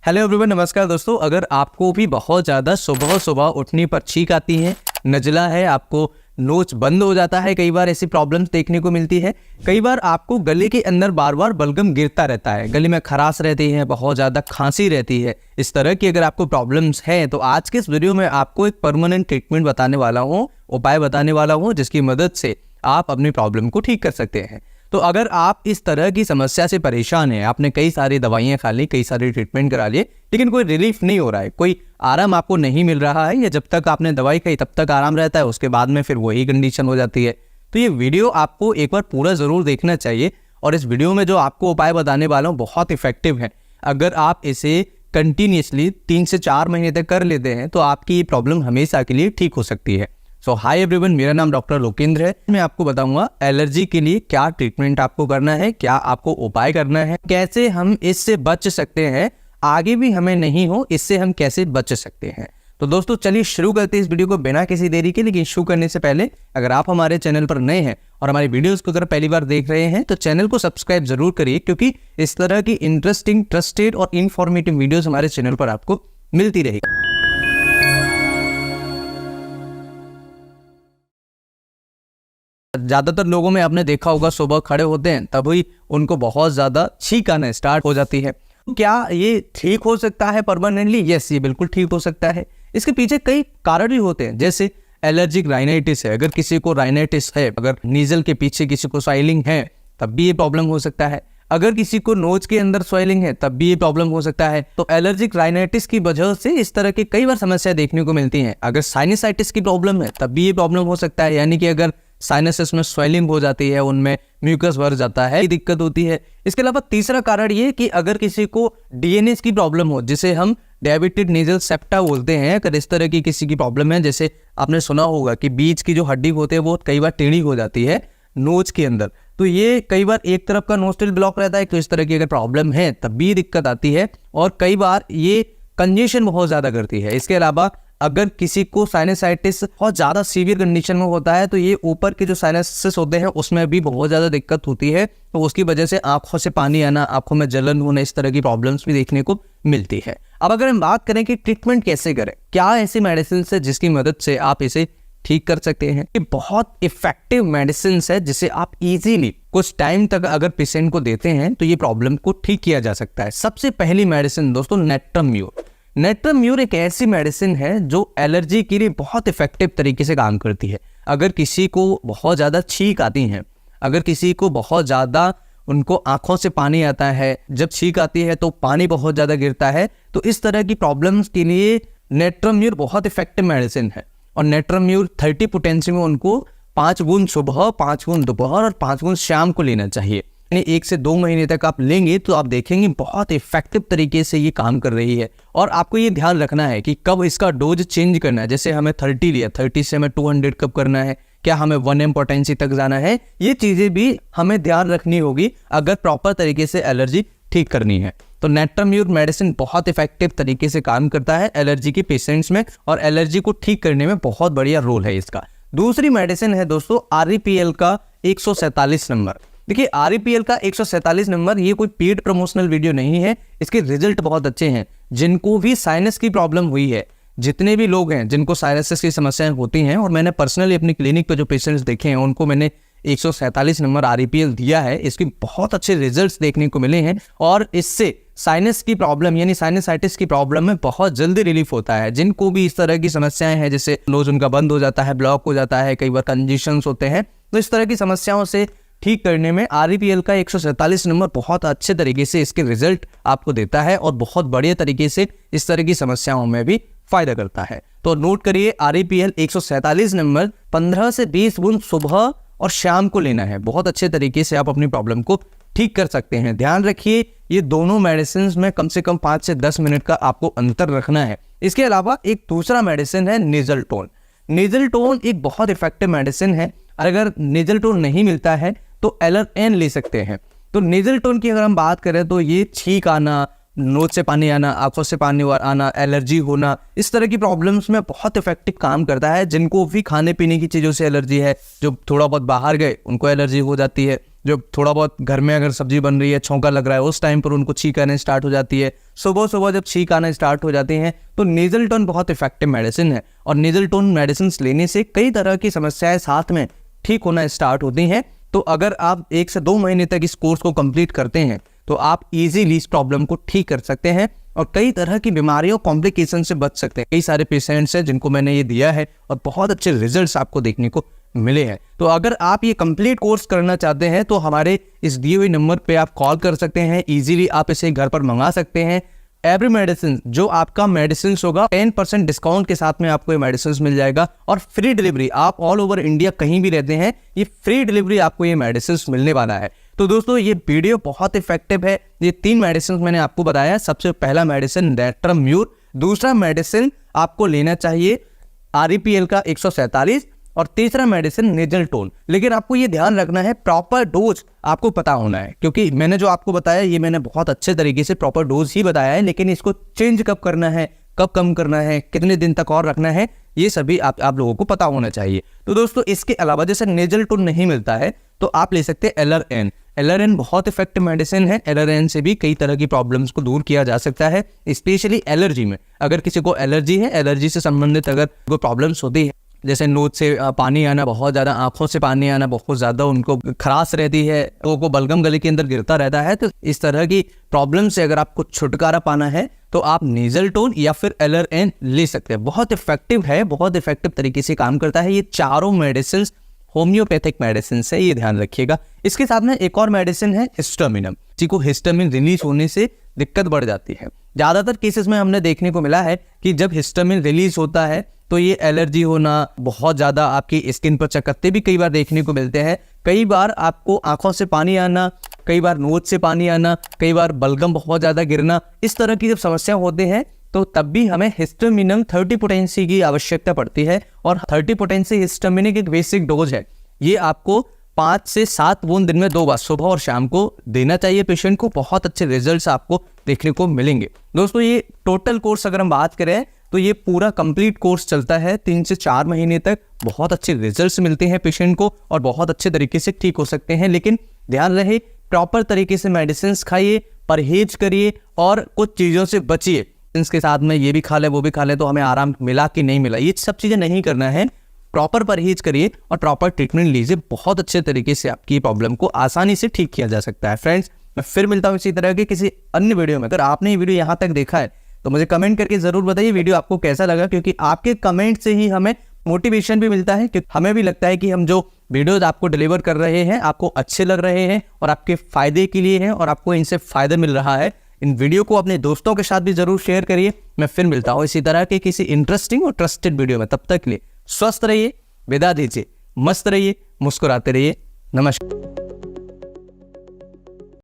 Hello everyone, नमस्कार दोस्तों। अगर आपको भी बहुत ज़्यादा सुबह सुबह उठने पर छींक आती है, नज़ला है, आपको नोच बंद हो जाता है, कई बार ऐसी प्रॉब्लम्स देखने को मिलती है। कई बार आपको गले के अंदर बार बार बलगम गिरता रहता है, गले में खराश रहती है, बहुत ज़्यादा खांसी रहती है। इस तरह की अगर आपको प्रॉब्लम्स हैं तो आज के इस वीडियो में आपको एक परमानेंट ट्रीटमेंट बताने वाला हूँ, उपाय बताने वाला हूँ, जिसकी मदद से आप अपनी प्रॉब्लम को ठीक कर सकते हैं। तो अगर आप इस तरह की समस्या से परेशान हैं, आपने कई सारी दवाइयाँ खा ली, कई सारे ट्रीटमेंट करा लिए, लेकिन कोई रिलीफ नहीं हो रहा है, कोई आराम आपको नहीं मिल रहा है, या जब तक आपने दवाई खाई तब तक आराम रहता है, उसके बाद में फिर वही कंडीशन हो जाती है, तो ये वीडियो आपको एक बार पूरा ज़रूर देखना चाहिए। और इस वीडियो में जो आपको उपाय बताने वाला हूँ बहुत इफेक्टिव है। अगर आप इसे कंटिन्यूसली 3 से 4 महीने तक कर लेते हैं तो आपकी ये प्रॉब्लम हमेशा के लिए ठीक हो सकती है। सो हाय एवरीवन, मेरा नाम डॉक्टर लोकेंद्र है। मैं आपको बताऊंगा एलर्जी के लिए क्या ट्रीटमेंट आपको करना है, क्या आपको उपाय करना है, कैसे हम इससे बच सकते हैं, आगे भी हमें नहीं हो इससे हम कैसे बच सकते हैं। तो दोस्तों चलिए शुरू करते हैं इस वीडियो को बिना किसी देरी के। लेकिन शुरू करने से पहले अगर आप हमारे चैनल पर नए हैं और हमारी वीडियोस को अगर पहली बार देख रहे हैं तो चैनल को सब्सक्राइब जरूर करिए, क्योंकि इस तरह की इंटरेस्टिंग, ट्रस्टेड और इन्फॉर्मेटिव वीडियोस हमारे चैनल पर आपको मिलती रहेगी। ज़्यादातर लोगों में आपने देखा होगा सुबह खड़े होते हैं तभी उनको बहुत ज़्यादा छींक आना स्टार्ट हो जाती है। क्या ये ठीक हो सकता है परमानेंटली? यस, ये बिल्कुल ठीक हो सकता है। इसके पीछे कई कारण भी होते हैं, जैसे एलर्जिक राइनाइटिस है। अगर किसी को राइनाइटिस है, अगर नीजल के पीछे किसी को स्वेलिंग है, तब भी ये प्रॉब्लम हो सकता है। अगर किसी को नोज के अंदर स्वेलिंग है तब भी ये प्रॉब्लम हो सकता है। तो एलर्जिक राइनाइटिस की वजह से इस तरह की कई बार समस्या देखने को मिलती हैं। अगर साइनसाइटिस की प्रॉब्लम है तब भी ये प्रॉब्लम हो सकता है, यानी कि अगर साइनसेस में स्वेलिंग हो जाती है, उनमें म्यूकस भर जाता है, ये दिक्कत होती है। इसके अलावा तीसरा कारण ये कि अगर किसी को डीएनएस की प्रॉब्लम हो, जिसे हम डायबिटेड नेजल सेप्टा बोलते हैं, अगर इस तरह की किसी की प्रॉब्लम है, जैसे आपने सुना होगा कि बीच की जो हड्डी होती है वो कई बार टेढ़ी हो जाती है नोज के अंदर, तो ये कई बार एक तरफ का नोस्ट्रिल ब्लॉक रहता है, तो इस तरह की अगर प्रॉब्लम है तब भी दिक्कत आती है, और कई बार ये कंजेशन बहुत ज़्यादा करती है। इसके अलावा अगर किसी को साइनसाइटिस बहुत ज़्यादा सीवियर कंडीशन में होता है तो ये ऊपर के जो साइनसेस होते हैं उसमें भी बहुत ज़्यादा दिक्कत होती है, तो उसकी वजह से आंखों से पानी आना, आंखों में जलन होना, इस तरह की प्रॉब्लम्स भी देखने को मिलती है। अब अगर हम बात करें कि ट्रीटमेंट कैसे करें, क्या ऐसी मेडिसिन है जिसकी मदद से आप इसे ठीक कर सकते हैं। ये बहुत इफेक्टिव मेडिसिन है जिसे आप इजीली कुछ टाइम तक अगर पेशेंट को देते हैं तो ये प्रॉब्लम को ठीक किया जा सकता है। सबसे पहली मेडिसिन दोस्तों नेट्रम्यूर। नेट्रम्यूर एक ऐसी मेडिसिन है जो एलर्जी के लिए बहुत इफेक्टिव तरीके से काम करती है। अगर किसी को बहुत ज़्यादा छींक आती है, अगर किसी को बहुत ज़्यादा उनको आंखों से पानी आता है, जब छींक आती है तो पानी बहुत ज़्यादा गिरता है, तो इस तरह की प्रॉब्लम्स के लिए नेट्रम्यूर बहुत इफेक्टिव मेडिसिन है। और नेट्रम्यूर 30 पोटेंसी में उनको 5 बूंद सुबह, 5 बूंद दोपहर और 5 बूंद शाम को लेना चाहिए। 1 से 2 महीने तक आप लेंगे तो आप देखेंगे बहुत इफेक्टिव तरीके से ये काम कर रही है। और आपको ये ध्यान रखना है कि कब इसका डोज चेंज करना है। जैसे हमें 30 लिया, 30 से हमें 200 कब करना है, क्या हमें 1 m पोटेंसी तक जाना है, ये चीज़ें भी हमें ध्यान रखनी होगी अगर प्रॉपर तरीके से एलर्जी ठीक करनी है। तो नेट्रम्यूर मेडिसिन बहुत इफेक्टिव तरीके से काम करता है एलर्जी के पेशेंट्स में, और एलर्जी को ठीक करने में बहुत बढ़िया रोल है इसका। दूसरी मेडिसिन है दोस्तों REPL का 147 नंबर। देखिए REPL का 147 नंबर ये कोई पेड प्रमोशनल वीडियो नहीं है, इसके रिजल्ट बहुत अच्छे हैं। जिनको भी साइनस की प्रॉब्लम हुई है, जितने भी लोग हैं जिनको साइनस की समस्याएं होती हैं, और मैंने पर्सनली अपनी क्लिनिक पर जो पेशेंट्स देखे हैं उनको मैंने 147 नंबर REPL दिया है, इसके बहुत अच्छे रिजल्ट्स देखने को मिले हैं। और इससे साइनस की प्रॉब्लम यानी साइनसाइटिस की प्रॉब्लम में बहुत जल्दी रिलीफ होता है। जिनको भी इस तरह की समस्याएं हैं, जैसे नोज उनका बंद हो जाता है, ब्लॉक हो जाता है, कई बार कंजेशंस होते हैं, तो इस तरह की समस्याओं से ठीक करने में REPL का 147 नंबर बहुत अच्छे तरीके से इसके रिजल्ट आपको देता है, और बहुत बढ़िया तरीके से इस तरह की समस्याओं में भी फायदा करता है। तो नोट करिए REPL 147 नंबर 15 से 20 बूंद सुबह और शाम को लेना है। बहुत अच्छे तरीके से आप अपनी प्रॉब्लम को ठीक कर सकते हैं। ध्यान रखिए ये दोनों मेडिसिन में कम से कम 5 से 10 मिनट का आपको अंतर रखना है। इसके अलावा एक दूसरा मेडिसिन है नेजल टोन। नेजल टोन एक बहुत इफेक्टिव मेडिसिन है। अगर नेजल टोन नहीं मिलता है तो LRN ले सकते हैं। तो नेजल टोन की अगर हम बात करें तो ये छींक आना, नोज से पानी आना, आंखों से पानी आना, एलर्जी होना, इस तरह की प्रॉब्लम्स में बहुत इफेक्टिव काम करता है। जिनको भी खाने पीने की चीज़ों से एलर्जी है, जो थोड़ा बहुत बाहर गए उनको एलर्जी हो जाती है, जो थोड़ा बहुत घर में अगर सब्जी बन रही है, छौंका लग रहा है, उस टाइम पर उनको छींक आने स्टार्ट हो जाती है, सुबह सुबह जब छींक आना स्टार्ट हो जाती हैं, तो नेजल टोन बहुत इफेक्टिव मेडिसिन है। और नेजल टोन मेडिसिन लेने से कई तरह की समस्याएं साथ में ठीक होना स्टार्ट होती हैं। तो अगर आप 1 से 2 महीने तक इस कोर्स को कंप्लीट करते हैं तो आप इजीली इस प्रॉब्लम को ठीक कर सकते हैं और कई तरह की बीमारियों कॉम्प्लिकेशन से बच सकते हैं। कई सारे पेशेंट्स हैं जिनको मैंने ये दिया है और बहुत अच्छे रिजल्ट्स आपको देखने को मिले हैं। तो अगर आप ये कंप्लीट कोर्स करना चाहते हैं तो हमारे इस दिए हुए नंबर पे आप कॉल कर सकते हैं। इजीली आप इसे घर पर मंगा सकते हैं। एवरी मेडिसिन जो आपका मेडिसिन होगा 10% डिस्काउंट के साथ में आपको ये मेडिसिन मिल जाएगा और फ्री डिलीवरी। आप ऑल ओवर इंडिया कहीं भी रहते हैं, ये फ्री डिलीवरी आपको ये मेडिसिन मिलने वाला है। तो दोस्तों ये वीडियो बहुत इफेक्टिव है। ये 3 मेडिसिन मैंने आपको बताया। सबसे पहला मेडिसिन नेट्रम्यूर, दूसरा मेडिसिन आपको लेना चाहिए REPL का 147 और तीसरा मेडिसिन नेजल टोन। लेकिन आपको ये ध्यान रखना है प्रॉपर डोज आपको पता होना है, क्योंकि मैंने जो आपको बताया ये मैंने बहुत अच्छे तरीके से प्रॉपर डोज ही बताया है, लेकिन इसको चेंज कब करना है, कब कम करना है, कितने दिन तक और रखना है, ये सभी आप लोगों को पता होना चाहिए। तो दोस्तों इसके अलावा जैसे नेजल टोन नहीं मिलता है तो आप ले सकते हैं LRN बहुत इफेक्टिव मेडिसिन है। LRN से भी कई तरह की प्रॉब्लम्स को दूर किया जा सकता है, स्पेशली एलर्जी में। अगर किसी को एलर्जी है, एलर्जी से संबंधित अगर कोई प्रॉब्लम्स होती है, जैसे नोज से पानी आना बहुत ज़्यादा, आंखों से पानी आना बहुत ज़्यादा, उनको खराश रहती है, लोगों को बलगम गले के अंदर गिरता रहता है, तो इस तरह की प्रॉब्लम से अगर आपको छुटकारा पाना है तो आप नेजल टोन या फिर LRN ले सकते हैं। बहुत इफेक्टिव है, बहुत इफेक्टिव तरीके से काम करता है। ये चारों मेडिसिन होम्योपैथिक मेडिसिन है, ये ध्यान रखिएगा। इसके साथ में एक और मेडिसिन है हिस्टामिनम, जिसको हिस्टामिन रिलीज होने से दिक्कत बढ़ जाती है। ज़्यादातर केसेस में हमने देखने को मिला है कि जब हिस्टामिन रिलीज होता है तो ये एलर्जी होना, बहुत ज़्यादा आपकी स्किन पर चकत्ते भी कई बार देखने को मिलते हैं। कई बार आपको आंखों से पानी आना, कई बार नोज से पानी आना, कई बार बलगम बहुत ज़्यादा गिरना, इस तरह की जब समस्या होते हैं तो तब भी हमें हिस्टामिनम 30 पोटेंसी की आवश्यकता पड़ती है। और 30 पोटेंसी हिस्टामिन की एक बेसिक डोज है। ये आपको 5 से 7 बूंद दिन में 2 बार सुबह और शाम को देना चाहिए पेशेंट को। बहुत अच्छे रिजल्ट्स आपको देखने को मिलेंगे। दोस्तों ये टोटल कोर्स अगर हम बात करें तो ये पूरा कंप्लीट कोर्स चलता है 3 से 4 महीने तक। बहुत अच्छे रिजल्ट्स मिलते हैं पेशेंट को और बहुत अच्छे तरीके से ठीक हो सकते हैं। लेकिन ध्यान रहे प्रॉपर तरीके से मेडिसिन खाइए, परहेज करिए और कुछ चीज़ों से बचिए। इसके साथ में ये भी खा ले वो भी खा ले तो हमें आराम मिला कि नहीं मिला, ये सब चीज़ें नहीं करना है। प्रॉपर परहेज करिए और प्रॉपर ट्रीटमेंट लीजिए। बहुत अच्छे तरीके से आपकी प्रॉब्लम को आसानी से ठीक किया जा सकता है। फ्रेंड्स मैं फिर मिलता हूँ इसी तरह के किसी अन्य वीडियो में। अगर आपने ये वीडियो यहाँ तक देखा है तो मुझे कमेंट करके ज़रूर बताइए वीडियो आपको कैसा लगा, क्योंकि आपके कमेंट से ही हमें मोटिवेशन भी मिलता है। क्योंकि हमें भी लगता है कि हम जो वीडियोज आपको डिलीवर कर रहे हैं आपको अच्छे लग रहे हैं और आपके फ़ायदे के लिए हैं और आपको इनसे फ़ायदा मिल रहा है। इन वीडियो को अपने दोस्तों के साथ भी ज़रूर शेयर करिए। मैं फिर मिलता हूँ इसी तरह के किसी इंटरेस्टिंग और ट्रस्टेड वीडियो में। तब तक के लिए स्वस्थ रहिए, विदा दीजिए, मस्त रहिए, मुस्कुराते रहिए। नमस्कार।